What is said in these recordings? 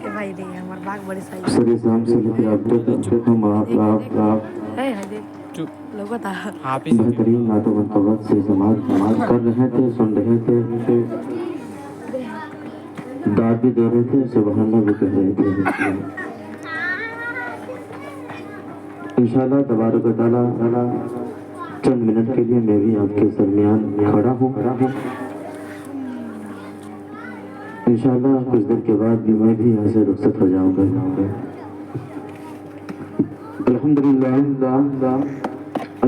भाई दे हमार बाग बड़ी सही सर इस्लाम से लेकर अब तक हम आप है दे लोगों बेहतरीन नातों वक्त से समाज कर रहे थे, सुन रहे थे, दाद भी दे रहे थे, सुबहान अल्लाह भी कह रहे थे। इंशाअल्लाह तबारक व तआला चंद मिनट के लिए मैं भी आपके दरमियान खड़ा हूँ। इंशाअल्लाह कुछ देर के बाद भी मैं भी यहाँ से रुखसत हो जाऊँगा।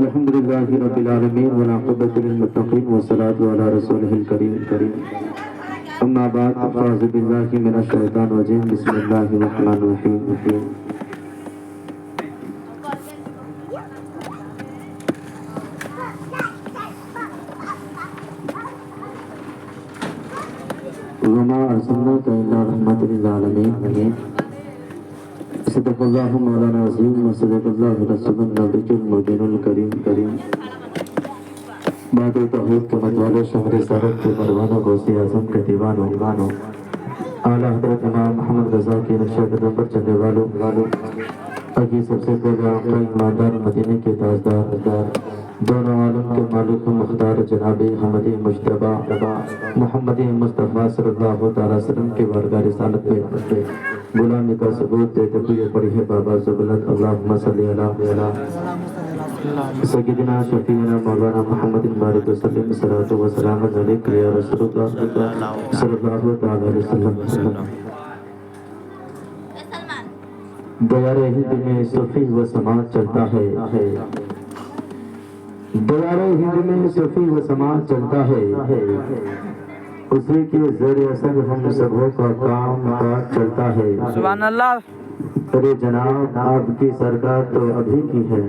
अल्हम्दुलिल्लाह रब्बिल आलमीन वल आक़िबतु लिल मुत्तक़ीन वस्सलातु अला रसूलिहिल करीम। अम्मा बाद फ़अऊज़ु बिल्लाहि मिनश शैतानिर रजीम बिस्मिल्लाहिर रहमानिर रहीम। वमा अर्सलनाका इल्ला रहमतल लिल आलमीन। सदक़ल्लाहु मौलाना अज़ीम व सदक़ल्लाहु रसूलुन नबियुल मुबीनुल करीम। बादल तौहीद के मतवाले शहर सरहद के मरवाना गौसे आज़म के दीवानों आला हज़रत इमाम मोहम्मद रज़ा के नक्शे कदम पर चलने वालों अभी सबसे पहले आका ईमानदार मदीने के ताजदार दोनों आलम के मालिक मुख्तार जनाब अहमद मुज्तबा मोहम्मद मुस्तफ़ा सल्लल्लाहु अलैहि वसल्लम के बारगाह रिसालत में गुलामी का सबूत देते हुए पढ़ी है बाबा ज़ुबलत अल्लाहुम्मा सल्ली अला सय्यिदिना शफ़ीना मौलाना मुहम्मदिन बारिक वसल्लम सल्लल्लाहु व सलाम अलैका या रसूलल्लाह सल्लल्लाहु अलैहि वसल्लम। दयारे हिंद में सूफी व समाज चलता है, दयारे हिंद में सूफी व समाज चलता है, उसी के ज़ेरे असर हम सबों का काम काज चलता है। सुभान अल्लाह। अरे जनाब आपकी सरकार तो अभी की है,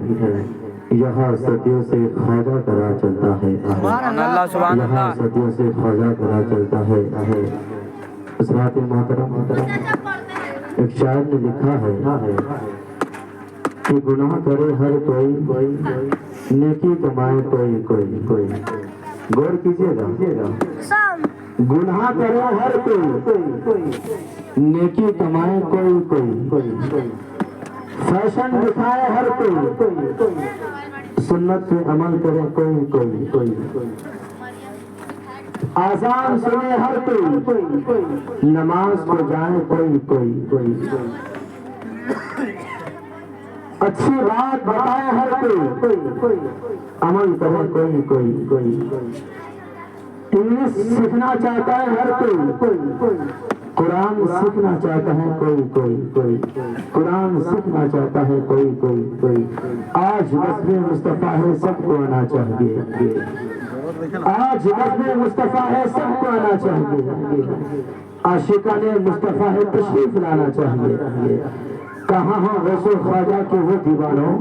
यहाँ सदियों से ख्वाजा करा चलता है, यहाँ सदियों से ख्वाजा करा चलता है। हज़रात मोहतरम एक शायर ने लिखा है कि गुनाह करे हर कोई नेकी कमाए कोई। गौर कीजिएगा, गुनाह करे हर कोई नेकी कमाए कोई। फैशन दिखाए हर कोई सुन्नत पे अमल करे कोई। आजान सुने हर कोई नमाज को जाए कोई। अच्छी बात बताए हर कोई अमल करे कोई। इंग्लिश सीखना चाहता है हर कोई, कुरान सीखना चाहता है कोई। कुरान सीखना चाहता है कोई। आज वस्फ़े मुस्तफ़ा है सबको आना चाहिए, आज वस्फ़े मुस्तफ़ा है सबको आना चाहिए। आशिकाने मुस्तफ़ा है तशरीफ लाना चाहिए। कहाँ हो वैसे ख्वाजा के वो दीवानों,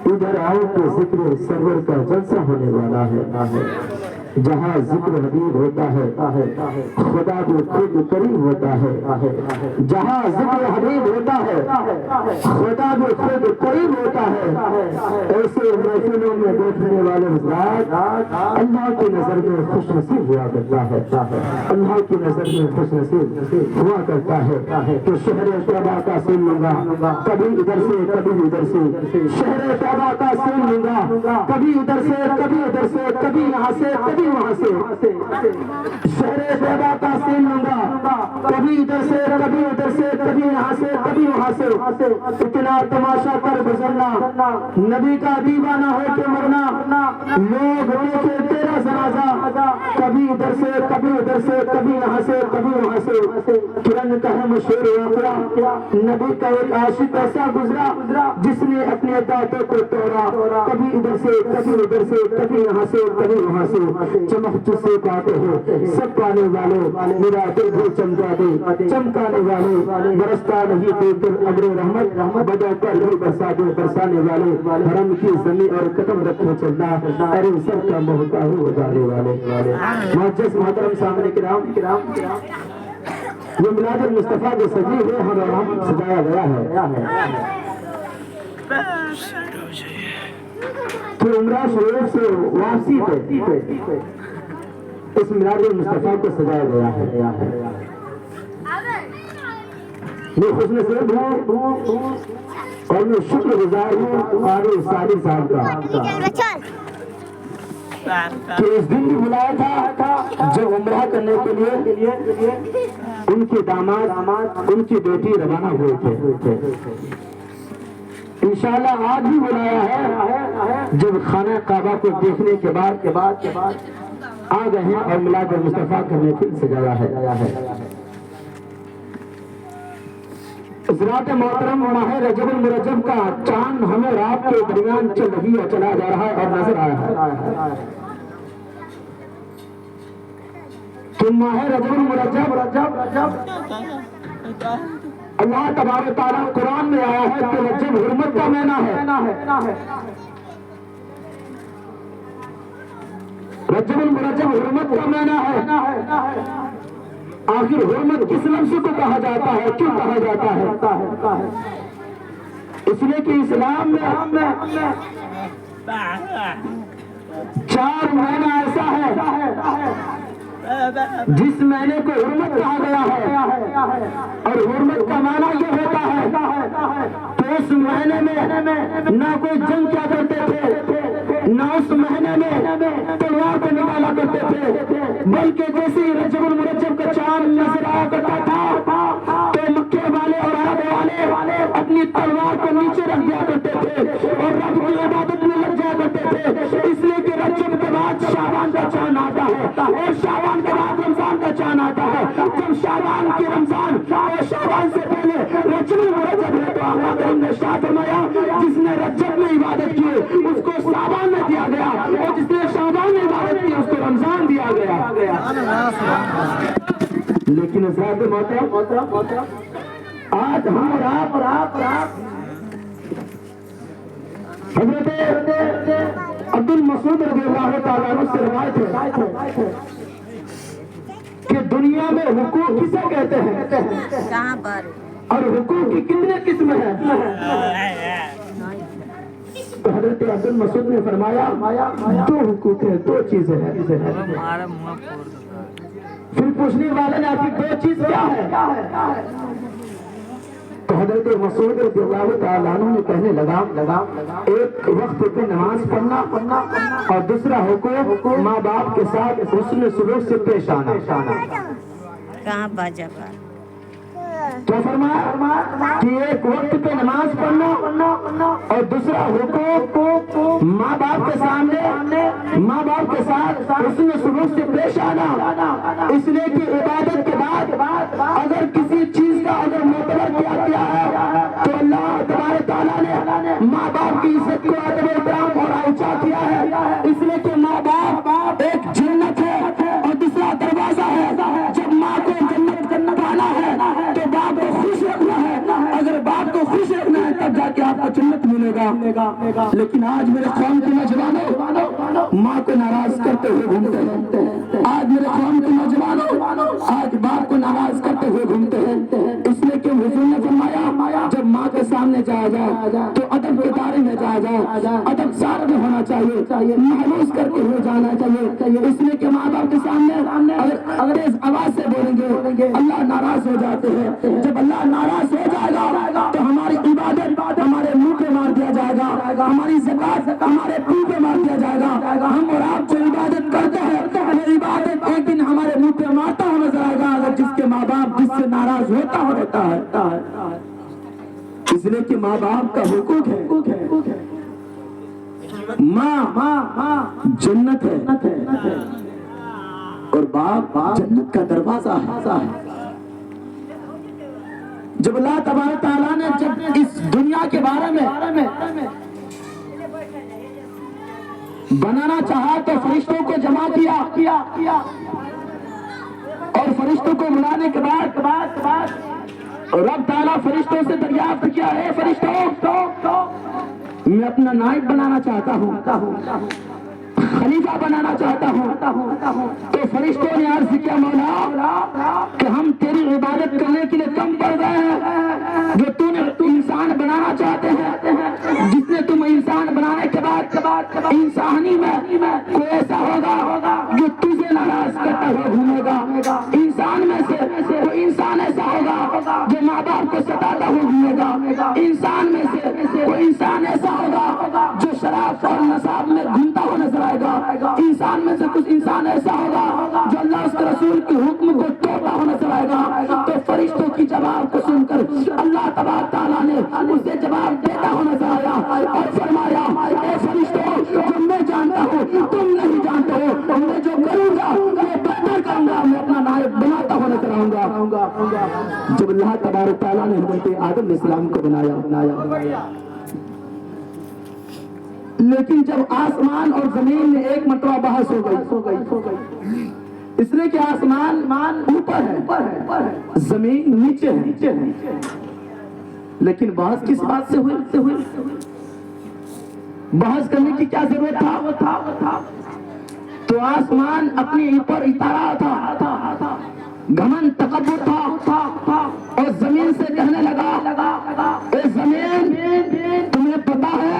इधर आओ तो जिक्र सरवर का जलसा होने वाला है। जहाँ जिक्र हबीब होता है खुदा भी खुद करीब होता है। जहाँ जिक्र हबीब होता है खुदा भी खुद करीब होता है। ऐसे महफिलों में बैठने वाले हज़रात अल्लाह की नजर में खुश नसीब हुआ करता है, अल्लाह की नजर में खुश नसीब हुआ करता है। तो शहर तौबा का सीन लूंगा कभी इधर से कभी उधर से, शहर तौबा का सीन लूंगा कभी इधर से कभी उधर से, कभी यहाँ से कभी वहाँ से। शहरे तौबा का सीन लूंगा कभी इधर से कभी उधर से, कभी यहाँ से कभी वहाँ से। इतना तमाशा कर गुजरना नबी का दीवाना हो के मरना, लोग देखे तेरा जनाजा कभी इधर से कभी उधर से, कभी यहाँ से कभी वहाँ से। किरण का है मशहूर वाक़या नबी का एक आशिक ऐसा गुजरा जिसने अपने दांतों को तोड़ा, कभी इधर से कभी उधर से, कभी यहाँ से कभी वहाँ से। चमक जिससे पाते हो सब पाने वाले मेरा दिल भी चमका दे, चमकाने वाले बरसता नहीं देकर अब्र रहमत बदा कर नहीं बरसा दे, बरसाने वाले हरम की जमीन और कदम रखे चलना, अरे सब का मोहताज हो जाने वाले। मुअज़्ज़ज़ मोहतरम सामने किराम ये मिलाद मुस्तफ़ा जो सजी है हमारा सजाया गया है। तो उम्रा शरीफ से वापसी पे اس میلاد مصطفیٰ کو سجایا گیا ہے. میں خوش نصیب ہوں اور میں شکر گزار ہوں قاری سالی صاحب کا کہ اس دن بھی بلایا تھا جب عمرہ کرنے کے لیے ان کے داماد ان کی بیٹی روانہ ہوئے تھے. انشاءاللہ آج بھی بلایا ہے جب خانہ کعبہ کو دیکھنے کے بعد آ گئے ہیں اور میلاد مصطفیٰ کا محفل سجایا ہے. حضرات محترم ماہ رجب المرجب کا چاند ہمیں رات کے درمیان چلا جا رہا ہے اور نظر آیا ہے کہ ماہ رجب المرجب اللہ تبارک و تعالیٰ قرآن میں آیا ہے کہ رجب حرمت کا مہینہ ہے. رجب المرجب حرمت کا مہینہ ہے. آخر حرمت کس لفظ کو کہا جاتا ہے, کیوں کہا جاتا ہے؟ اس لیے کہ اسلام میں 4 مہینہ ایسا ہے جس مہینے کو حرمت کہا گیا ہے, اور حرمت کا معنی یہ ہوتا ہے کہ اس مہینے میں نہ کوئی جنگ کیا کرتے تھے, نہ اس مہینے میں تلوار کو نکالا کرتے تھے, بلکہ جیسے ہی رجب المرجب کا چاند نظر آیا کرتا تھا تو مکے والے اور عرب والے اپنی تلوار کو نیچے رکھ دیا کرتے تھے اور رب کی عبادت میں لگ جایا کرتے تھے. اس لیے کہ رجب کے بعد شعبان کا چاند آتا ہے اور شعبان کے بعد رمضان کا چاند آتا ہے. جب شعبان کی رمضان اور شعبان سے پہلے رجب المرجب ہے تو آقا کریم نے ارشاد فرمایا جس نے رجب میں عبادت کی اس کو شعبان میں دیا گیا اور جس نے شعبان میں عبادت کی اس کو رمضان دیا گیا. لیکن حضرات محترم آج ہم اور آپ حضرت عبد المسعود رضی اللہ تعالیٰ عنہ سے روایت ہے کہ دنیا میں حقوق کسے کہتے ہیں اور حقوق کی کتنے قسم ہیں؟ تو حضرت عبد المسعود نے فرمایا 2 حقوق ہیں, 2 چیزیں ہیں. پھر پوچھنے والے نے آخر 2 چیز کیا ہے؟ تو حضرت مسعود رضی اللہ تعالیٰ عنہ نے کہنے لگا ایک وقت پہ نماز پڑھنا اور دوسرا حقوق ماں باپ کے ساتھ حسن سلوک سے پیش آنا. تو فرمایا کہ ایک وقت پہ نماز پڑھنا اور دوسرا حقوق ماں باپ کے سامنے ماں باپ کے ساتھ حسن سلوک سے پیش آنا. اس لیے کہ عبادت کے بعد اگر کسی چیز کا اگر معتبر کیا ہے تو اللہ تبارک تعالیٰ نے ماں باپ کی عزت کو ادب احترام اور اونچا کیا ہے. اس لیے کہ ماں باپ ایک جنت ہے اور دوسرا دروازہ ہے. جب ماں کو جنت آنا ہے تو باپ کو خوش رکھنا ہے. اگر باپ کو خوش رکھنا ہے تب جا کے آپ کو جنت ملے گا. لیکن آج میرے قوم کے نوجوانوں ماں کو ناراض کرتے ہوئے گھومتے ہیں. آج میرے قوم کے نوجوانوں آج باپ کو ناراض کرتے ہوئے گھومتے ہیں. اس لیے کہ حضور نے فرمایا جب ماں کے سامنے جایا جائے تو ادب کے دائرے میں جایا جائے, ادب سار میں ہونا چاہیے, محروس کر کے ہوئے جانا چاہیے. اس لیے کہ ماں باپ کے سامنے اگر اس آواز سے بولیں گے اللہ ناراض ہو جاتے ہیں. جب اللہ ناراض ہو جائے گا تو ہماری عبادت ہمارے منہ پہ مار دیا جائے گا, ہماری زکات ہمارے منہ پہ مار دیا جائے گا. ہم اور آپ جو عبادت کرتے ہیں وہ عبادت ایک دن ہمارے منہ پہ مارتا ہوا نظر آئے گا اگر جس کے ماں باپ جس سے ناراض ہوتا رہتا ہے. اس لیے کہ ماں باپ کا حقوق ہے. ماں جنت ہے اور باپ جنت کا دروازہ ہے. جب اللہ تبارک تعالیٰ نے جب اس دنیا کے بارے میں بنانا چاہا تو فرشتوں کو جمع کیا اور فرشتوں کو بلانے کے بعد رب تعالیٰ فرشتوں سے دریافت کیا ہے فرشتوں میں اپنا نائب بنانا چاہتا ہوں, خلیفہ بنانا چاہتا ہوں. تو فرشتوں نے عرض کیا مولا کہ ہم تیری عبادت کرنے کے لیے کم پڑ گئے ہیں. جو تو نے انسان بنانا چاہتے ہیں, جس نے تم انسان بنانے کے بعد انسانی میں کوئی ایسا ہوگا جو تجھے ناراض کرتا ہوا گھومے گا. انسان میں سے کوئی انسان ایسا ہوگا جو ماں باپ کو ستاتا ہوا گھومے گا. انسان میں سے کوئی انسان ایسا ہوگا جو شراب اور نشاب میں گھومتا ہوا نظر آئے گا. انسان میں سے کچھ انسان ایسا ہوگا جو اللہ اس کے رسول کے حکم کو توڑتا ہوا نظر آئے گا. تو فرشتوں کی جواب کو سن کر اللہ تبارک تعالیٰ نے اسے جواب دیتا ہوا نظر آیا اور فرمایا اے فرشتوں جو میں جانتا ہوں تم نہیں جانتے ہو, میں جو کروں گا میں بہتر کروں گا, میں اپنا نائب بناتا ہوا نظر آؤں گا. جب اللہ تبارک تعالیٰ نے حضرت آدم علیہ السلام کو بنایا لیکن جب آسمان اور زمین میں ایک مرتبہ بحث ہو گئی اس لیے کہ آسمان اوپر ہے زمین نیچے ہے, لیکن بحث کس بات سے ہوئی؟ بحث کرنے کی کیا ضرورت تھا؟ تو آسمان اپنے اوپر اتارا تھا, گھمن تکبر تھا اور زمین سے کہنے لگا اے زمین تمہیں پتا ہے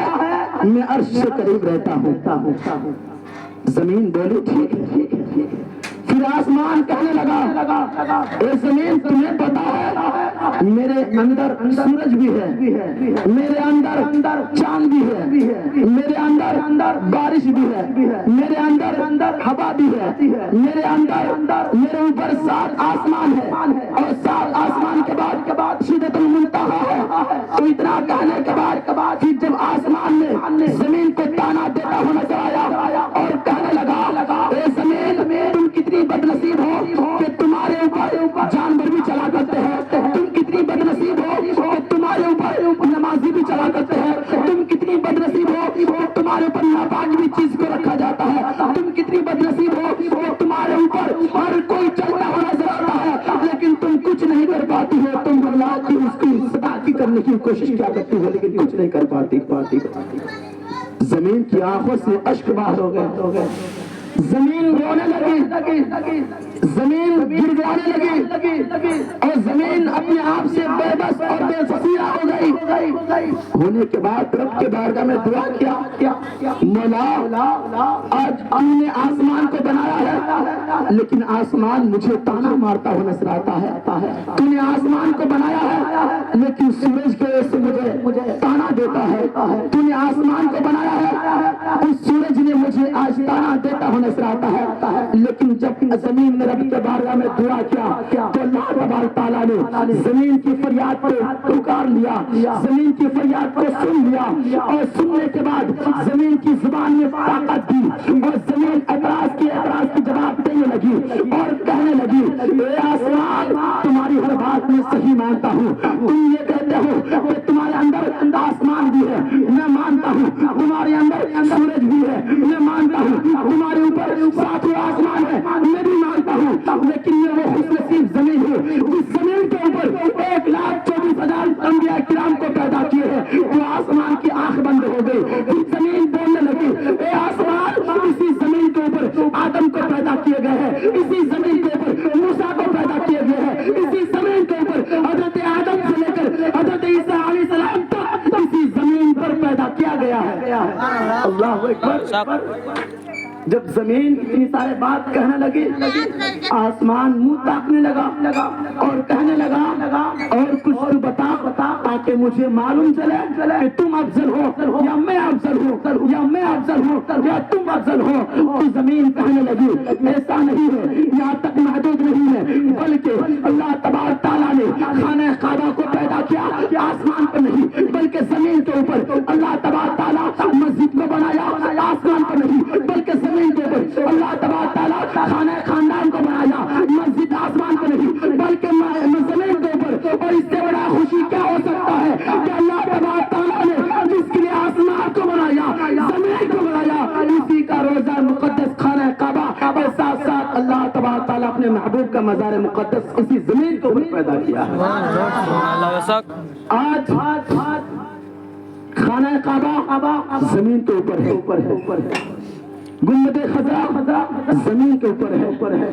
میں عرش سے قریب رہتا ہوں. زمین بولی ٹھیک. پھر آسمان کہنے لگا اے زمین تمہیں پتا ہے میرے اندر سورج بھی ہے, میرے اندر چاند بھی ہے, میرے اندر بارش بھی ہے, میرے اندر ہوا بھی ہے, میرے میرے اوپر 7 آسمان ہے اور 7 آسمان کے بعد سدرۃ المنتہا ہے. تو اتنا کہنے کے بعد پھر جب آسمان نے زمین کو تانا دیتا ہوا نظر آیا اور کہنے لگا اے زمین تم کتنی بد نصیب ہو کہ تمہارے اوپر جانور بھی چلا کرتے ہیں, تم کتنی بد نصیب ہو کہ تمہارے اوپر نمازی بھی چلا کرتے ہیں, تم کتنی بد نصیب ہو کہ تمہارے اوپر ناپاک بھی چیز کو رکھا جاتا ہے, تم کتنی بد نصیب ہو کہ تمہارے اوپر ہر کوئی چلتا ہوا نظر آتا ہے لیکن تم کچھ نہیں کر پاتی ہو. تم اللہ کی اس کی صداقت کرنے کی کوشش کیا کرتی ہو لیکن کچھ نہیں کر پاتی. زمین کی آنکھوں سے اشک باہر ہو گئے, زمین رونے لگی, زمین گڑگڑانے لگی اور زمین اپنے آپ سے بے بس اور بے فصیلہ ہو گئی. ہونے کے بعد رب کے بارگاہ میں دعا کیا مولا آج ہم نے آسمان کو بنایا ہے لیکن آسمان مجھے تانا مارتا ہوا نظر آتا ہے. تو نے آسمان کو بنایا ہے لیکن سورج کی وجہ سے مجھے تانا دیتا ہے. تو نے آسمان کو بنایا ہے اس سورج نے مجھے آج تانا دیتا ہوا نظر آتا ہے. لیکن جب زمین نے رب کے بارگاہ میں دعا کیا تو اللہ تبارک تعالیٰ نے زمین کی فریاد کو پکار لیا, زمین کی فریاد کو سن لیا اور سننے کے بعد زمین کی زبان میں طاقت دی اور زمین اعتراض کی جواب دینے لگی اور کہنے لگی اے آسمان تمہاری ہر بات میں صحیح مانتا ہوں. تم یہ کہتے ہو کہ تمہارے اندر آسمان بھی ہے, میں مانتا ہوں. تمہارے اندر سورج بھی ہے, میں مانتا ہوں. تمہارے اوپر 7 آسمان ہے, میں بھی مانتا ہوں. لیکن یہ وہ خوش نصیب زمین ہے جس زمین کے اوپر 1,24,000 انبیاء کرام کو پیدا کیے ہیں. تو آسمان کی آنکھ بند ہو گئی, زمین بولنے لگی اے آسمان اسی زمین کے اوپر آدم کو پیدا کیے گئے ہیں, اسی زمین کے اوپر موسیٰ کو پیدا کیے گئے ہیں, اسی زمین کے اوپر حضرت آدم سے لے کر حضرت عیسیٰ علیہ السلام تک اسی زمین پر پیدا کیا گیا ہے. اللہ اکبر. جب زمین اتنی سارے بات کہنے لگی آسمان منہ تاکنے لگا اور کہنے لگا اور کچھ تو بتا تاکہ مجھے معلوم چلے کہ تم افضل ہو یا میں افضل ہوں یا میں افضل ہوں یا تم افضل ہو. تو زمین کہنے لگی ایسا نہیں ہے, یہاں تک محدود نہیں ہے بلکہ اللہ تبارک تعالیٰ نے خانہ کعبہ کو پیدا کیا آسمان پر نہیں بلکہ زمین کے اوپر. اللہ تبارک تعالیٰ مسجد کو بنایا آسمان پر نہیں بلکہ زمین کے اوپر. اللہ تبارک تعالیٰ خانہ خاندان کو بنایا مسجد آسمان پر نہیں بلکہ زمین کے اوپر. اور اس سے بڑا خوشی کیا ہو سکتا ہے کہ اللہ تبارک تعالیٰ نے جس کے لیے آسمان کو بنایا زمین کو بنایا اسی کا روزہ مقدس خانہ کعبہ اور ساتھ ساتھ اللہ تبارک تعالیٰ اپنے محبوب کا مزار مقدس اسی زمین کو پیدا کیا ہے. آج خانہ کعبہ زمین کے اوپر ہے. गुम्बद खज़रा जमीन के ऊपर है,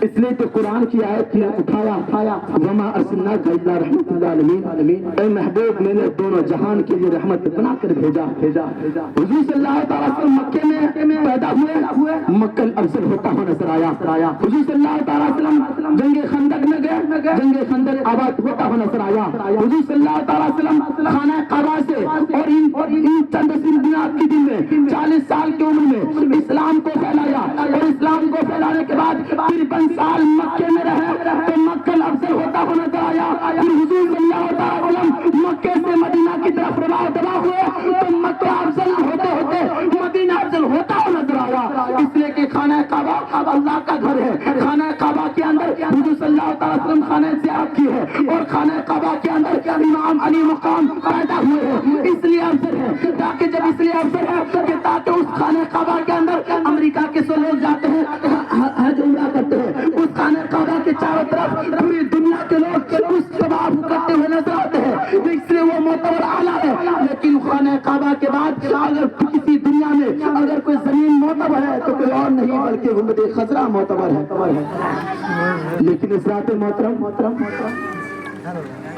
इसलिए तो कुरान की आयत ने उठाया वमा अर्सलनाका इल्ला रहमतुल लिल आलमीन, ऐ महबूब मैंने दोनों जहान के लिए रहमत बना कर भेजा। हुजूर सल्लल्लाहु अलैहि वसल्लम मक्के में पैदा हुए, मक्कल अफजल होता हुआ नजर आया। हुजूर सल्लल्लाहु अलैहि वसल्म जंगे खंदक में गए, जंगे खंदक आबाद होता हुआ नजर आया। हुजूर सल्लल्लाहु अलैहि वसल्म खाना काबा से और इन चंद बुनियाद के दिन में 40 साल की उम्र में इस्लाम को फैलाया, और इस्लाम को फैलाने के बाद 53 साल मक्के में रहे तो मक्कल अफजल होता हुआ नजर आया। फिर हुजूर सल्लल्लाहु अलैहि वसल्लम मक्के से मदीना की तरफ रवाना हुए तो मक्का अफजल होते होते मदीना अफजल होता हुआ नजर आया। इसलिए कि खाना काबा अल्लाह का घर है। खाना काबा के अंदर हुजूर सल्लल्लाहु अलैहि वसल्लम खाने ज़ियारत की है, और खाना काबा के अंदर इमाम अली मकाम पैदा हुए हैं, इसलिए अफजल है। ताकि जब इसलिए अफजल है कि ताकि उस खाने काबा के अंदर अमेरिका के सो लोग जाते हैं, हज उम्रा करते हैं, उस खाने काबा के चारों तरफ पूरी दुनिया के लोग उस तवाफ करते हुए नजर आते हैं, तो इसलिए वो मोतबर आला है। लेकिन खाने काबा के बाद अगर किसी दुनिया में अगर कोई जमीन मोतबर है तो कोई और नहीं बल्कि गुम्बद खज़रा मोतबर है। लेकिन इस रात मोहतरम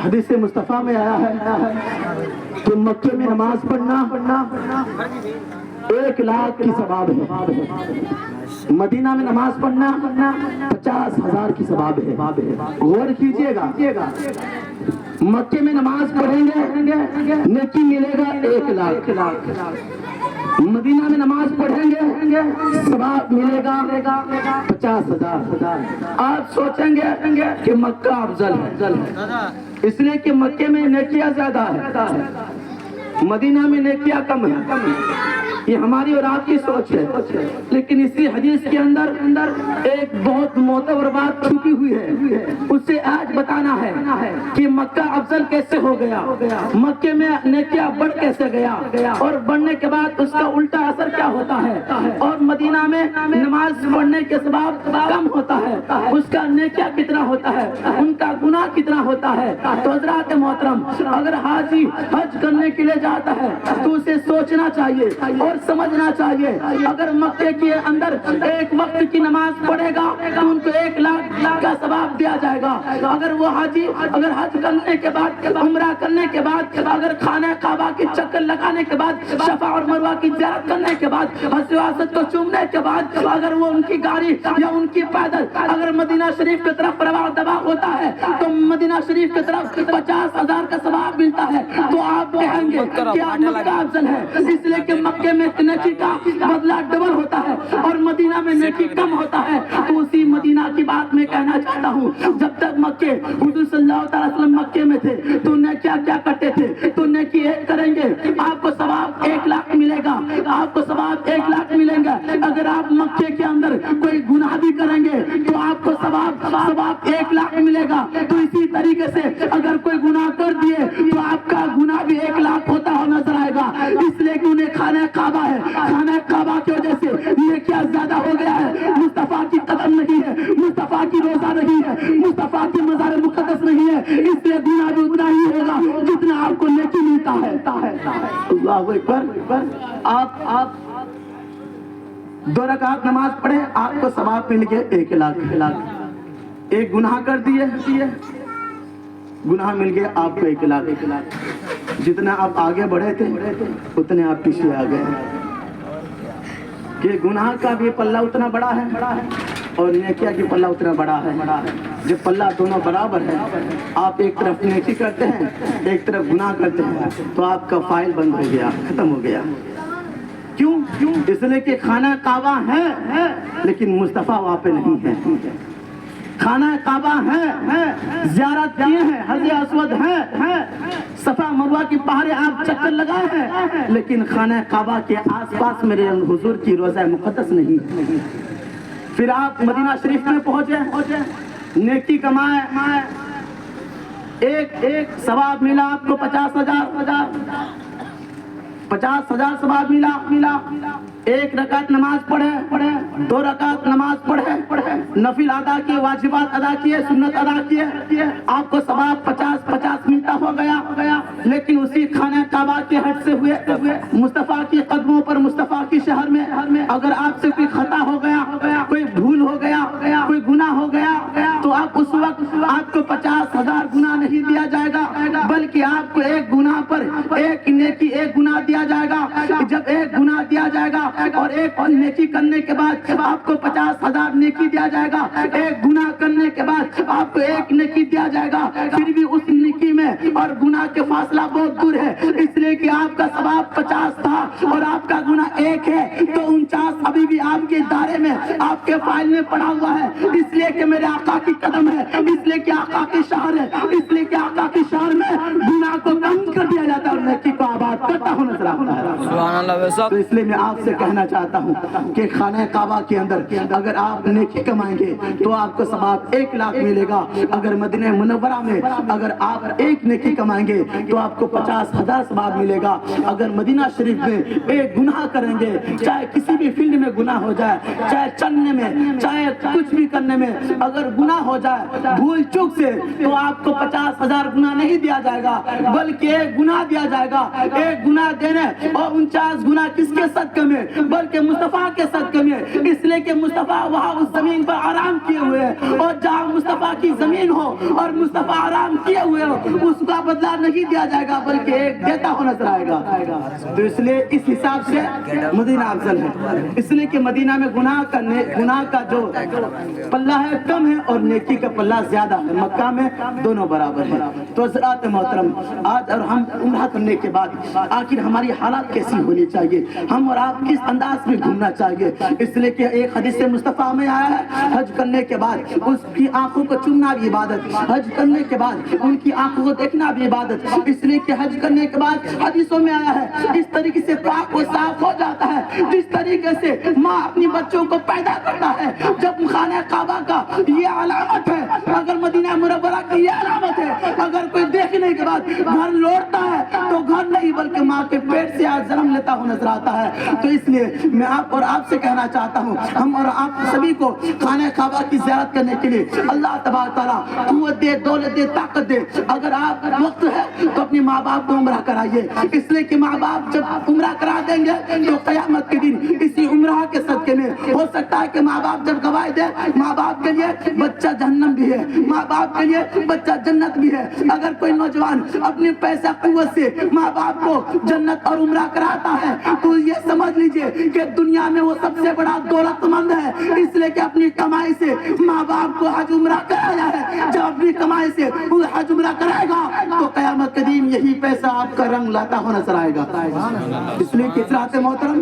हदीस मुस्तफ़ा में आया है कि मक्के में नमाज पढ़ना 1 लाख की सवाब है, मदीना में नमाज पढ़ना 50,000 की सवाब है। गौर कीजिएगा, मक्के में नमाज पढ़ेंगे नेकी मिलेगा 1 लाख, मदीना में नमाज पढ़ेंगे सवाब मिलेगा 50,000। आप सोचेंगे कि मक्का अफजल है, इसलिए कि मक्के में नेकियां ज्यादा है, मदीना में नेकियां कम है। ये हमारी और आपकी सोच है, लेकिन इसी हदीस के अंदर एक बहुत मोतबर बात छुपी हुई है, उससे आज बताना है कि मक्का अफजल कैसे हो गया, मक्के में नेकियां बढ़ कैसे गया, और बढ़ने के बाद उसका उल्टा असर क्या होता है, और मदीना में नमाज पढ़ने के सवाब कम होता है, उसका नेकियां कितना होता है, उनका गुनाह कितना होता है। तो हज़रात मोहतरम, अगर हाजी हज करने के लिए जाता है तो उसे सोचना चाहिए और समझना चाहिए, अगर मक्के के अंदर एक वक्त की नमाज पढ़ेगा तो उनको 1 लाख का सवाब दिया जाएगा। अगर वो हाजी अगर हज करने के बाद, उम्रा करने के बाद, अगर खाना काबा के चक्कर लगाने के बाद, सफा और मरवा की ज़ियारत करने के बाद, हज को चूमने के बाद, अगर वो उनकी गाड़ी या उनकी पैदल अगर मदीना शरीफ की तरफ रवा दबा होता है तो मदीना शरीफ की तरफ 50,000 का सवाब मिलता है। तो आप कहेंगे क्या मक्का अफजल है, इसलिए कि मक्के में नेकी का बदला डबल होता है और मदीना में नेकी कम होता है। तो उसी मदीना की बात मैं कहना चाहता हूँ, जब तक मक्के हुजूर सल्लल्लाहु अलैहि वसल्लम मक्के में थे तो क्या करते थे, तो नेकी एक करेंगे आपको सवाब 1 लाख मिलेगा, आपको सवाब 1 लाख मिलेगा। अगर आप मक्के के अंदर कोई गुनाह भी करेंगे तो आपको सवाब 1 लाख मिलेगा। तो इसी तरीके से अगर कोई गुनाह कर दिए तो आपका गुनाह भी 1 लाख होता हुआ नजर आएगा, इसलिए कि उन्हें खाना काबा है, खाना काबा की वजह से ये क्या ज्यादा हो गया है। मुस्तफा की कदम नहीं है, मुस्तफा की रोजा नहीं है, मुस्तफा की मज़ार मुक़द्दस नहीं है, इसलिए गुनाह भी उतना ही होगा जितना आपको नेकी मिलता है। अल्लाहु अकबर। आप 2 रकात नमाज पढ़े आपको सवाब मिल गया 1 लाख। एक गुनाह कर दिए गुनाह मिल गया आपको 1 लाख। जितना आप आगे बढ़े थे उतने आप पीछे आ गए, कि गुनाह का भी पल्ला उतना बड़ा है और नेकिया की पल्ला उतना बड़ा है। जब पल्ला दोनों बराबर है, आप एक तरफ नेकी करते हैं एक तरफ गुनाह करते हैं, तो आपका फाइल बंद हो गया, खत्म हो गया। क्यों? इसलिए कि खाना काबा है लेकिन मुस्तफा वहाँ पे नहीं है। खाना काबा है, ज़ियारत किए हैं, हज अस्वद है, सफा मरवा की पहाड़े आप चक्कर लगाए हैं, लेकिन खाना काबा के आसपास मेरे हुजूर की रोज़ा मुक़द्दस नहीं। फिर आप मदीना शरीफ में पहुंचे, नेकी कमाए, एक सवाब मिला आपको 50,000। 50,000 सवाब मिला। 1 रकात नमाज पढ़े, 2 रकात नमाज पढ़े, नफिल अदा किए, वाजिबात अदा किए, सुन्नत अदा किए, आपको सवाब 50-50 मिलता हो गया। लेकिन उसी खाने काबा के हट से हुए मुस्तफा के कदमों पर, मुस्तफा के शहर में अगर आपसे कोई खता हो गया, कोई भूल हो गया, कोई गुनाह हो गया, तो आप उस वक्त आपको 50,000 गुनाह नहीं दिया जाएगा, बल्कि आपको एक गुनाह पर एक नेकी, एक गुनाह दिया जाएगा। जब एक गुनाह दिया जाएगा और एक नेकी करने के बाद आपको 50,000 नेकी दिया जाएगा, एक गुनाह करने के बाद आपको एक नेकी दिया जाएगा, फिर भी उस नेकी में और गुनाह के फासला बहुत दूर है, इसलिए कि आपका सवाब 50 था और आपका गुनाह 1 है, तो 49 अभी भी आपके दायरे में, आपके फाइल में पड़ा हुआ है। इसलिए कि मेरे आका की कदम है, इसलिए कि आका के शहर है, इसलिए कि आका के शहर में गुनाह को कम कर दिया जाता है और नेकी को आबाद करता हुआ नजर आता है। सुभान अल्लाह। तो इसलिए मैं आपसे कहना चाहता हूँ कि खाने काबा के अंदर अगर आप नेकी कमाएंगे तो आपको सवाब 1 लाख मिलेगा। अगर मदीना मुनव्वरा में अगर आप एक नेकी कमाएंगे तो आपको 50,000 सवाब मिलेगा। अगर मदीना शरीफ में एक गुनाह करेंगे, चाहे किसी भी फील्ड में गुनाह हो जाए, चाहे चलने में, चाहे कुछ भी करने में अगर गुनाह हो जाए भूल चूक से, तो आपको 50,000 गुनाह नहीं दिया जाएगा, बल्कि एक गुनाह दिया जाएगा। एक गुनाह देने और 49 गुनाह किसके सदक़े में, बल्कि मुस्तफा के सदक़े में। इसलिए कि मुस्तफा वहाँ उस जमीन पर आराम किए हुए हैं, और जहाँ मुस्तफा की जमीन हो और मुस्तफा आराम किए हुए हो, उसका बदला नहीं दिया जाएगा, बल्कि एक देता हो नजर आएगा। तो इसलिए इस हिसाब से मदीना अफजल है, इसलिए कि मदीना में गुनाह का जो पल्ला है कम है और नेकी का पल्ला ज्यादा है, मक्का में दोनों बराबर है। तो हज़रात मोहतरम, आज और हम उम्रा करने के बाद आखिर हमारी हालात कैसी होनी चाहिए, हम और आप किस अंदाज में घूमना चाहिए। इसलिए कि एक हदीस से मुस्तफा में आया है, हज करने के बाद उसकी आंखों को चूमना भी इबादत, हज करने के बाद उनकी आंखों को देखना भी इबादत। इसलिए कि हज करने के बाद हदीसों में आया है, इस तरीके से पाक और साफ हो जाता है जिस तरीके से माँ अपनी बच्चों को पैदा करता है। जब खाने काबा का ये अलामत है, अगर मदीना मुनव्वरा की ये अलामत है, अगर कोई देखने के बाद घर लौटता है तो घर नहीं बल्कि माँ के पेट से आज जन्म लेता हुआ नजर आता है। तो इसलिए मैं आप और आपसे कहना चाहता हूँ, हम और आप सभी को खाने काबा की ज़ियारत करने के लिए अल्लाह तबारक तआला कुव्वत दे, दौलत दे, ताकत दे। अगर आप वक्त है तो अपने माँ बाप को उम्रा कराइए, इसलिए कि माँ बाप जब उम्रा करा देंगे तो क़यामत के दिन इसी उम्रा के सदके में हो सकता है कि माँ बाप जब गवाही दे, माँ बाप के लिए बच्चा जहन्नम भी है, माँ बाप के लिए बच्चा जन्नत भी है। अगर कोई नौजवान अपने पैसा कुव्वत से माँ बाप को जन्नत और उम्रा कराता है तो ये समझ लीजिए कि दुनिया में वो सबसे बड़ा दौलतमंद है, इसलिए कि अपनी कमाई से माँ बाप को हज उम्रा कराया है। जब अपनी कमाई से वो हज उम्रा कराएगा तो क़यामत के दिन यही पैसा आपका रंग लाता हुआ नजर आएगा। इसलिए कि हज़रात मोहतरम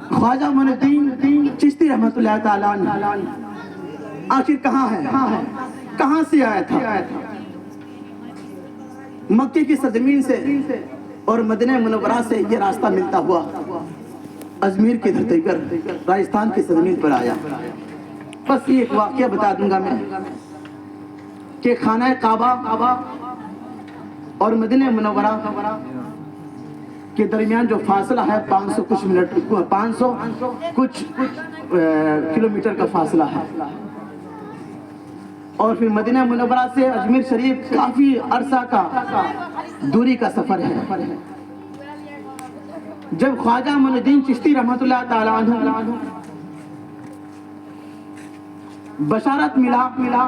ख्वाजा मोइनुद्दीन चिश्ती रहमतुल्लाह तआला अलैह आखिर कहाँ है, कहाँ से आया था? मक्के की सरजमीन से और मदीना मुनव्वरा से ये रास्ता मिलता हुआ अजमेर की धरती पर राजस्थान की सरजमीन पर आया। बस ये एक वाक़या बता दूंगा मैं कि खाना काबा और मदीना मुनव्वरा के दरमियान जो फासला है 500 कुछ मिनट, 500 कुछ किलोमीटर का फासला है। और फिर मदीना मुनव्वरा से अजमेर शरीफ काफी अरसा का दूरी का सफर है। जब ख्वाजा मोइनुद्दीन चिश्ती रहमतुल्लाह तआला अन्हु बशारत मिला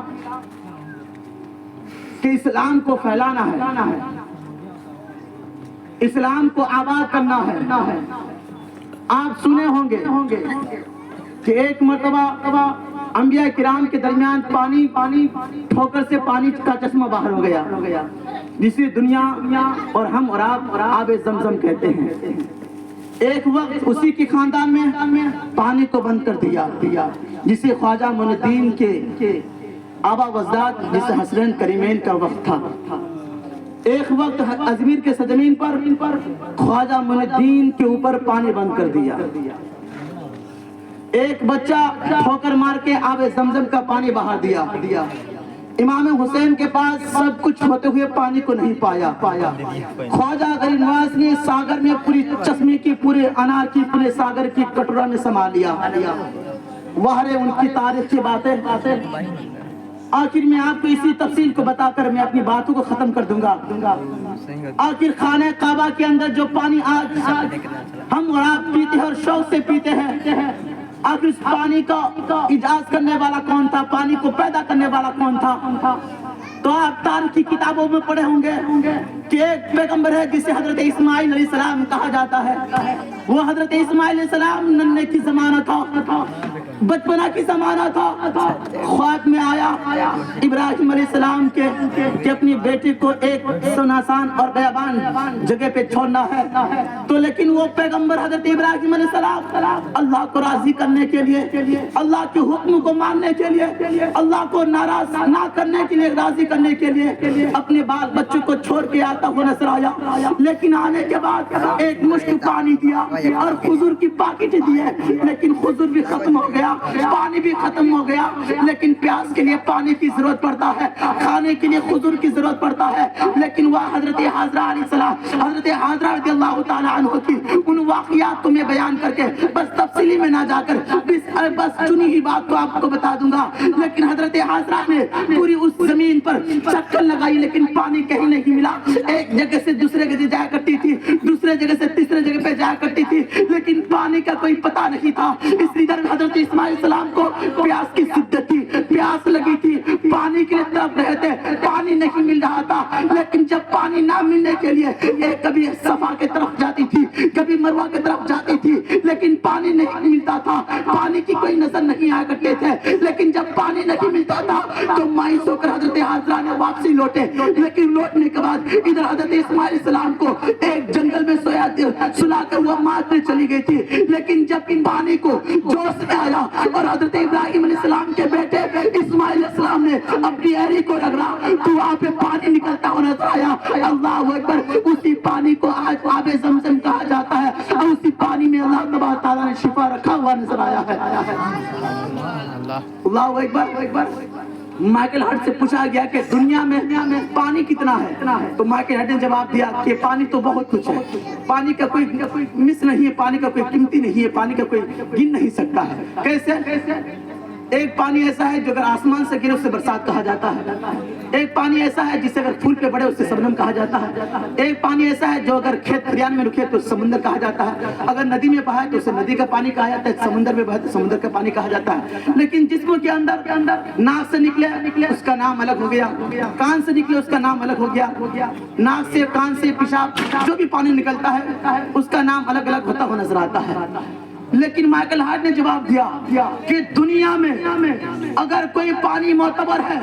कि इस्लाम को फैलाना है, इस्लाम को आबाद करना है। आप सुने होंगे कि एक मर्तबा अंबिया किराम के दरमियान पानी ठोकर से पानी का चश्मा बाहर हो गया, जिसे दुनिया और हम और आप आबे ज़मज़म कहते हैं। एक वक्त उसी के खानदान में पानी को बंद कर दिया, जिसे ख्वाजा मोइनुद्दीन के आबा वज़दाद जिसे हसरैन करीमैन का वक्त था। एक वक्त अजमेर के सरजमीन पर ख्वाजा मोइनुद्दीन के ऊपर पानी बंद कर दिया। एक बच्चा ठोकर मार के आबे ज़मज़म का पानी बहा दिया। امام حسین کے پاس سب کچھ ہوتے ہوئے پانی کو نہیں پایا خواجہ غریب نواز نے ساگر میں پوری چشمے کی پورے انار کی پورے ساگر کی کٹورا میں سما لیا وہ رہے ان کی تاریخ کی باتیں آخر میں آپ کو اسی تفصیل کو بتا کر میں اپنی باتوں کو ختم کر دوں گا آخر خانہ کعبہ کے اندر جو پانی آج ہم اور آپ پیتے ہیں اور شوق سے پیتے ہیں آخر اس پانی کا ایجاد کرنے والا کون تھا پانی کو پیدا کرنے والا کون تھا تو آپ تاریخ کی کتابوں میں پڑھے ہوں گے کہ ایک پیغمبر ہے جسے حضرت اسماعیل علیہ السلام کہا جاتا ہے وہ حضرت اسماعیل علیہ السلام ننھے کی زمانہ تھا بچپنا کی زمانہ تھا خواب میں آیا ابراہیم علیہ السلام کے کہ اپنی بیٹی کو ایک سناسان اور بیابان جگہ پہ چھوڑنا ہے تو لیکن وہ پیغمبر حضرت ابراہیم علیہ السلام اللہ کو راضی کرنے کے لیے اللہ کے حکم کو ماننے کے لیے اللہ کو ناراض نہ کرنے کے لیے راضی کرنے کے لیے اپنے بال بچوں کو چھوڑ کے آتا ہوا نظر آیا لیکن آنے کے بعد ایک مشت پانی دیا اور حضور کی پاکٹ دی لیکن حضور بھی ختم ہو گیا پانی بھی ختم ہو گیا لیکن پیاس کے لیے پانی کی ضرورت پڑتا ہے کھانے کے لیے حضور کی ضرورت پڑتا ہے لیکن وہ حضرت حاضرہ علیہ السلام حضرت حاضرہ رضی اللہ تعالی عنہ کی ان واقعات کو میں بیان کر کے بس تفصیلی میں نہ جا کر بس چنی ہی بات کو آپ کو بتا دوں گا لیکن حضرت حاضرہ نے پوری اس زمین پر چکر لگائی لیکن پانی کہیں نہیں ملا ایک جگہ سے دوسرے جگہ جایا کرتی تھی دوسرے جگہ سے تیسرے جگہ پہ جایا کرتی تھی لیکن پانی کا کوئی پتہ نہیں تھا اس لیے حضرت اسماعیل السلام کو پیاس کی شدت تھی پیاس لگی تھی پانی کے لیے طرف رہے تھے پانی نہیں مل رہا تھا لیکن جب پانی نہ ملنے کے لیے ایک کبھی صفا کی طرف جاتی تھی کبھی مروہ کی طرف جاتی تھی لیکن پانی نہیں ملتا تھا پانی کی کوئی نظر نہیں آیا کرتے تھے لیکن جب پانی نہیں ملتا تھا تو مایوس ہو کر حضرت حاضرہ نے واپسی لوٹے لیکن لوٹنے کے بعد ادھر حضرت اسماعیل السلام کو ایک جنگل میں سلا کر وہ مارنے چلی گئی تھی لیکن جب ان پانی کو جوش میں آیا اور حضرت ابراہیم علیہ السلام کے بیٹے اسماعیل علیہ السلام نے اپنی ایری کو رگڑا تو وہاں پہ پانی نکلتا ہوا نظر آیا اللہ اکبر اسی پانی کو آج آب زمزم کہا جاتا ہے اور اسی پانی میں اللہ تبارک تعالیٰ نے شفا رکھا ہوا نظر آیا ہے اللہ اکبر مائیکل ہارٹ سے پوچھا گیا کہ دنیا میں پانی کتنا ہے تو مائیکل ہارٹ نے جواب دیا کہ پانی تو بہت کچھ ہے پانی کا کوئی مس نہیں ہے پانی کا کوئی قیمتی نہیں ہے پانی کا کوئی گن نہیں سکتا ہے کیسے ایک پانی ایسا ہے جو اگر آسمان سے گرے اسے برسات کہا جاتا ہے ایک پانی ایسا ہے جسے اگر پھول پہ بڑھے اسے شبنم کہا جاتا ہے ایک پانی ایسا ہے جو اگر کھیت کھلیان میں رکھے تو سمندر کہا جاتا ہے اگر ندی میں بہائے تو اسے ندی کا پانی کہا جاتا ہے سمندر میں بہائے تو سمندر کا پانی کہا جاتا ہے لیکن جسم کے اندر ناک سے نکلے اس کا نام الگ ہو گیا کان سے نکلے اس کا نام الگ ہو گیا ناک سے کان سے پیشاب جو بھی پانی نکلتا ہے اس کا نام الگ الگ ہوتا ہوا نظر آتا ہے لیکن مائیکل ہارٹ نے جواب دیا کہ دنیا میں اگر کوئی پانی معتبر ہے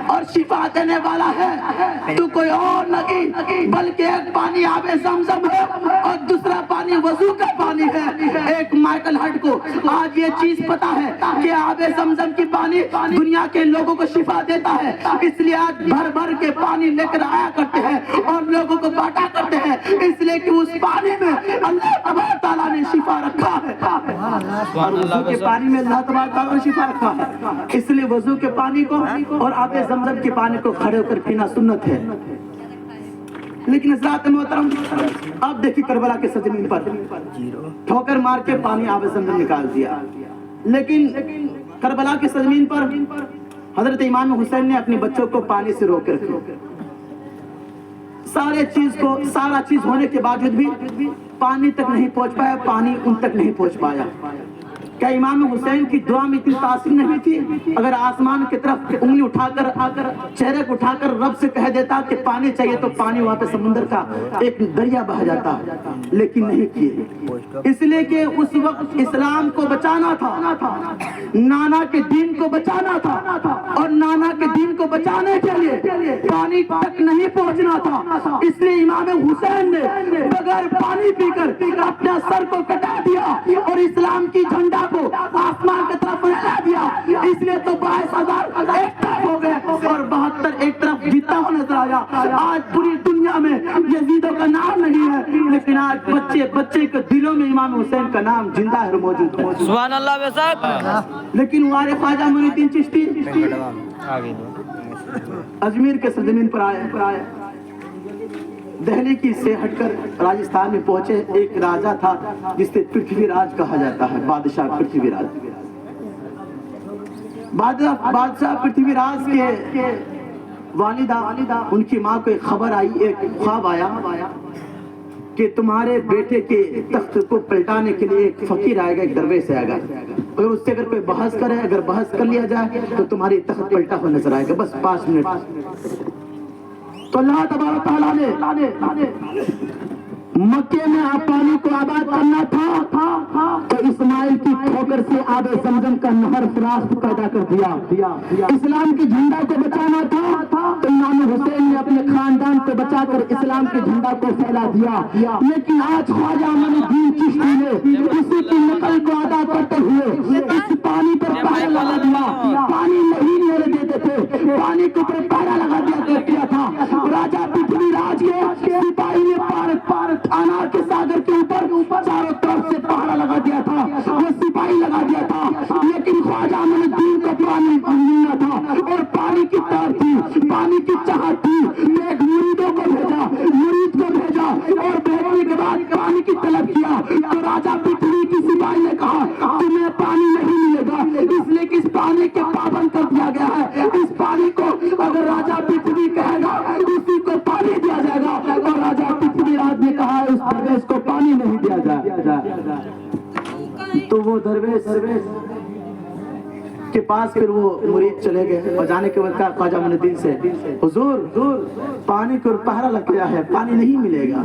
اور شفا دینے والا ہے تو کوئی اور نہیں بلکہ ایک پانی آب زمزم ہے اور دوسرا پانی وضو کا پانی ہے ایک مائیکل ہارٹ کو آج یہ چیز پتا ہے کہ آب زمزم کی پانی دنیا کے لوگوں کو شفا دیتا ہے اس لیے آج بھر بھر کے پانی لے کر آیا کرتے ہیں اور لوگوں کو بانٹا کرتے ہیں اس لیے کہ اس پانی میں اللہ تبارک تعالیٰ نے شفا رکھا ہے اور وضو کے پانی میں اللہ تبارک تعالیٰ نے شفا رکھا ہے اس لیے وضو کے پانی کو اور آب زمزم کے پانی کو کھڑے ہو کر پینا سنت ہے لیکن حضرات محترم اب دیکھیں کربلا کے سجمین پر ٹھوکر مار کے پانی آب زمزم نکال دیا لیکن کربلا کے سجمین پر حضرت امام حسین نے اپنے بچوں کو پانی سے روک رکھا سارا چیز ہونے کے باوجود بھی پانی تک نہیں پہنچ پایا پانی ان تک نہیں پہنچ پایا کیا امام حسین کی دعا میں اتنی تاثیر نہیں تھی اگر آسمان کی طرف انگلی اٹھا کر چہرے کو اٹھا کر رب سے کہہ دیتا کہ پانی چاہیے تو پانی وہاں پہ سمندر کا ایک دریا بہہ جاتا لیکن نہیں کیے اس لیے کہ اس وقت اسلام کو بچانا تھا نانا کے دین کو بچانا تھا اور نانا کے دین کو بچانے کے لیے پانی تک نہیں پہنچنا تھا اس لیے امام حسین نے بغیر پانی پی کر اپنا سر کو کٹا دیا اور اسلام کی جھنڈا کو آسمان کی طرف پھیلا دیا اس لیے تو 22,000 ایک طرف ہو گئے اور 72 ایک طرف جیتا ہوا نظر آیا آج پوری دنیا میں یزیدوں کا نام نہیں ہے لیکن آج بچے کے دلوں میں امام حسین کا نام زندہ ہے موجود ہے سبحان اللہ بے شک لیکن ہمارے خواجہ معین الدین چشتی अजमेर के सरजमीन पर आए, दिल्ली की से हटकर राजस्थान में पहुंचे। एक राजा था जिसे पृथ्वीराज कहा जाता है, बादशाह पृथ्वीराज। बादशाह पृथ्वीराज के वालिदा उनकी माँ को एक खबर आई, एक ख्वाब आया कि तुम्हारे बेटे के तख्त को पलटाने के लिए एक फकीर आएगा, एक दरवेश आएगा, और उससे अगर कोई बहस करे, अगर बहस कर लिया जाए तो तुम्हारी तख्त पलटा हुआ नजर आएगा, बस 5 मिनट। तो अल्लाह तबारक तआला ने मक्के में आप पानी को आबाद करना था तो इस्माइल की ठोकर से आब ज़मज़म का नहर फरास्त पैदा कर दिया। इस्लाम के झंडा को बचाना था तो इमाम हुसैन ने अपने खानदान को बचाकर इस्लाम के झंडा को फैला दिया। लेकिन आज ख्वाजा मुइनुद्दीन चिश्ती ने उसी की नकल को अदा करते हुए इस पानी पर पहरा लगा दिया। पानी नहीं लेने देते थे, पानी के ऊपर पहरा लगा दिया था। राजा पृथ्वीराज के सिपाही ने पार अनार के सागर के ऊपर चारों तरफ से पहरा लगा दिया था, वो सिपाही लगा दिया था। लेकिन ख्वाजा मुइनुद्दीन को पानी मिलना था और पानी की तरफ थी, पानी की चाहत थी। एक मुरीदों को भेजा, मुरीद को भेजा और भेजने के बाद पानी की तलब किया तो राजा पृथ्वी की सिपाही ने कहा तुम्हें पानी नहीं मिलेगा, इसलिए कि इस पानी के पाबंद कर दिया गया है। इस पानी को अगर राजा पृथ्वी कहेगा उसी को पानी दिया जाएगा, और राजा पृथ्वीराज ने कहा उस दरवेश को पानी नहीं दिया जाए। तो वो दरवेश के पास फिर वो मुरीद चले गए और जाने के बाद कहा ख्वाजा मुइनुद्दीन से, हुजूर पानी को पहरा लग गया है, पानी नहीं मिलेगा।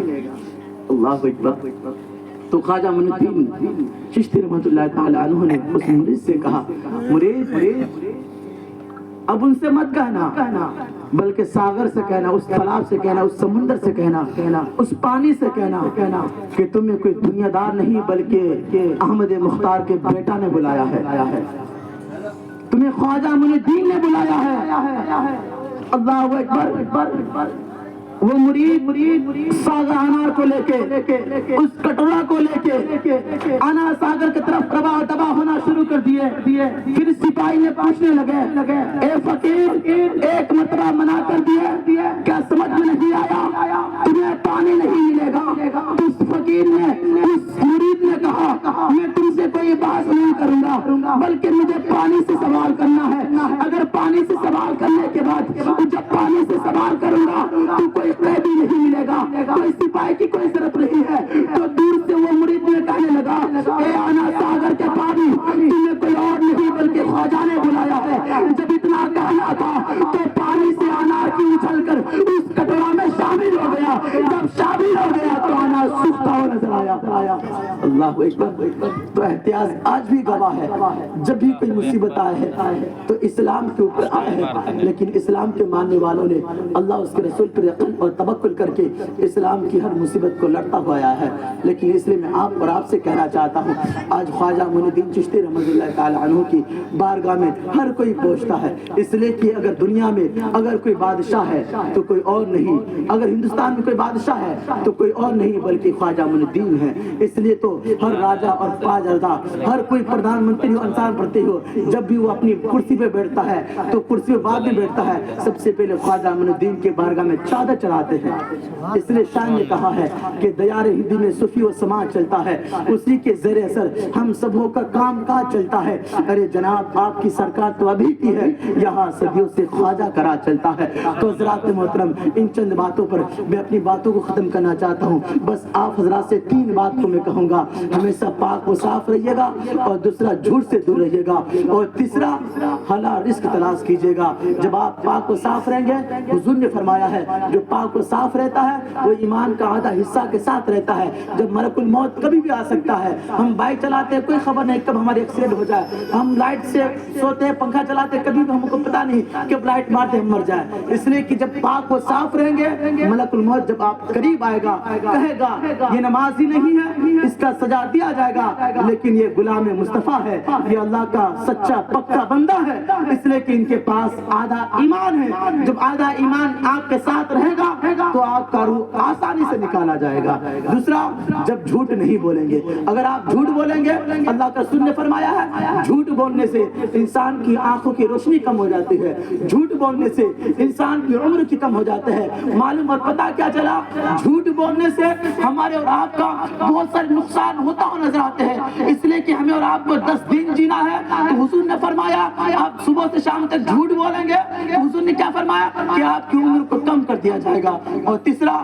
अल्लाहु अकबर। तो ख्वाजा मुइनुद्दीन चिश्ती रहमतुल्लाह तआला अन्हु ने उस मुरीद से कहा, मुरीद अब उनसे मत कहना, बल्कि सागर से कहना, उस तालाब से कहना, उस समुंदर से कहना, उस पानी से कहना कि तुम्हें कोई दुनियादार नहीं बल्कि अहमद मुख्तार के बेटा ने बुलाया है, तुम्हें ख्वाजा मुइनुद्दीन ने बुलाया है। अल्लाहु अकबर। वो मुरीद सागर अनार को लेके उस कटोरा को लेके अनार सागर की तरफ तबाह होना शुरू कर दिए। फिर सिपाही ने पूछने लगे ए फकीर, एक मतरा मना कर दिए, क्या समझ में नहीं आया, तुम्हें पानी नहीं मिलेगा। उस फकीर ने, उस मुरीद ने कहा मैं तुमसे कोई बात नहीं करूंगा, बल्कि मुझे पानी से सवाल करना है। अगर पानी से सवाल करने के बाद जब पानी से सवाल करूंगा तो कोई कैदी नहीं मिलेगा, कोई सिपाही की कोई जरूरत नहीं है। तो दूर से वो मुरीद ने कहने लगा ए अनार सागर के पानी, तुम्हें कोई और नहीं बल्कि ख्वाजा ने बुलाया है। जब इतना कहना था तो पानी से अनार की उछलकर उस कटोरा में शामिल हो गया। जब शामिल हो गया तो अनार सूखता हुआ नजर आया। अल्लाहु अकबर। तो एहतियात आज भी गवाह है, जब भी कोई मुसीबत आए है तो इस्लाम के ऊपर आए है, लेकिन इस्लाम के मानने वालों ने अल्लाह उसके रसूल पर यकीन और तवक्कुल करके इस्लाम की हर मुसीबत को लड़ता हुआ आया है। लेकिन इसलिए मैं आप और आपसे कहना चाहता हूँ, आज ख्वाजा मुइनुद्दीन चिश्ती रहमतुल्लाह तआला अन्हु की बारगाह में हर कोई पहुँचता है, इसलिए कि अगर दुनिया में अगर कोई बादशाह है तो कोई और नहीं, अगर हिंदुस्तान में कोई बादशाह है तो कोई और नहीं बल्कि ख्वाजा मुइनुद्दीन है। इसलिए तो हर राजा और पाजरदा, हर कोई प्रधानमंत्री हो, इंसान प्रति हो, जब भी वो अपनी कुर्सी पे बैठता है तो कुर्सी पे बाद में बैठता है, सबसे पहले ख्वाजा मुइनुद्दीन के बारगाह में चादर चढ़ाते हैं। इसलिए शान ने कहा है कि दयार हिंदी में सूफी व समाज चलता है, उसी के ज़ेरे असर हम सबों का काम काज चलता है। अरे जनाब आपकी सरकार तो अभी की है, यहाँ सदियों से ख्वाजा करा चलता है। तो हज़रात मोहतरम, इन चंद बातों पर मैं अपनी बातों को खत्म करना चाहता हूँ। बस आप हजरात से 3 बात को मैं कहूँगा, हमेशा पाक व साफ रहिएगा, और दूसरा झूठ से दूर रहिएगा, और तीसरा हलाल रिस्क तलाश कीजिएगा। जब आप पाक व साफ रहेंगे, हुजूर ने फरमाया है जो पाक व साफ रहता है वो ईमान का आधा हिस्सा के साथ रहता है। जब मलकुल मौत कभी भी आ सकता है, हम बाइक चलाते हैं कोई खबर नहीं कब हमारे एक्सीडेंट हो जाए, हम लाइट से सोते हैं, पंखा चलाते हैं, कभी भी हमको पता नहीं कब लाइट मारते हम मर जाए। इसलिए कि जब पाक व साफ रहेंगे, मलकुल मौत जब आप करीब आएगा कहेगा ये नमाजी नहीं है, इसका सजा दिया जाएगा, लेकिन ये गुलाम मुस्तफा है, ये अल्लाह का सच्चा पक्का बंदा है, اس لیے کہ ان کے پاس آدھا ایمان ہے. جب آدھا ایمان آپ کے ساتھ رہے گا تو آپ کا روح آسانی سے نکالا جائے گا. دوسرا, جب جھوٹ نہیں بولیں گے. اگر آپ جھوٹ بولیں گے, اللہ کا رسول نے فرمایا ہے جھوٹ بولنے سے انسان کی آنکھوں کی روشنی کم ہو جاتی ہے, جھوٹ بولنے سے انسان کی عمر کی کم ہو جاتا ہے. معلوم اور پتہ کیا چلا, جھوٹ بولنے سے ہمارے اور آپ کا بہت سارے نقصان ہوتا ہوا نظر آتے ہیں. اس لیے کہ ہمیں اور آپ کو 10 دن جینا ہے, تو حضور نے فرمایا آپ صبح سے شام تک جھوٹ بولیں گے, حضور نے کیا فرمایا کہ آپ کی عمر کو کم کر دیا جائے گا. اور تیسرا,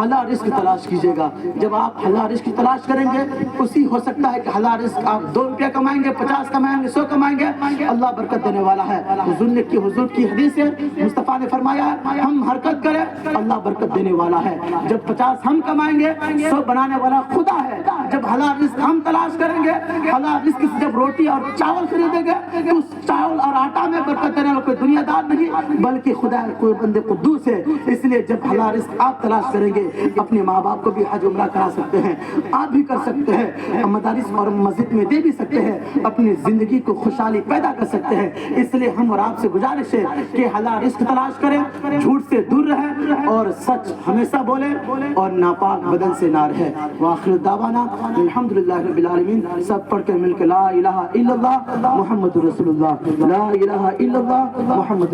حلال رزق تلاش کیجیے گا. جب آپ حلال رزق تلاش کریں گے, اسی ہو سکتا ہے کہ حلال رزق آپ 2 روپیہ کمائیں گے, 50 کمائیں گے, 100 کمائیں گے, اللہ برکت دینے والا ہے. حضور کی حدیث ہے, مصطفیٰ نے فرمایا ہم حرکت کریں اللہ برکت دینے والا ہے. جب 50 ہم کمائیں گے, 100 بنانے والا خدا ہے. جب حلال رزق ہم تلاش کریں گے, حلال رزق سے جب روٹی اور چاول خریدیں گے, تو اس چاول اور آٹا میں برکت دینے والا کوئی دنیا دار نہیں بلکہ خدا کوئی بندے قدوس ہے. اس لیے جب حلال رزق آپ تلاش کریں گے, اپنے ماں باپ کو بھی حج عمرہ کرا سکتے ہیں, آپ بھی کر سکتے ہیں, مدارس اور مسجد میں دے بھی سکتے ہیں, اپنی زندگی کو خوشحالی پیدا کر سکتے ہیں. اس لیے ہم اور آپ سے گزارش ہے کہ حلال رزق تلاش کریں, جھوٹ سے دور رہیں اور سچ ہمیشہ بولیں اور ناپاک بدن سے نہ رہے. وآخر دعوانا الحمدللہ رب العالمین. سب پڑھ کر مل کے لا الہ الا اللہ محمد رسول اللہ, لا الہ الا اللہ محمد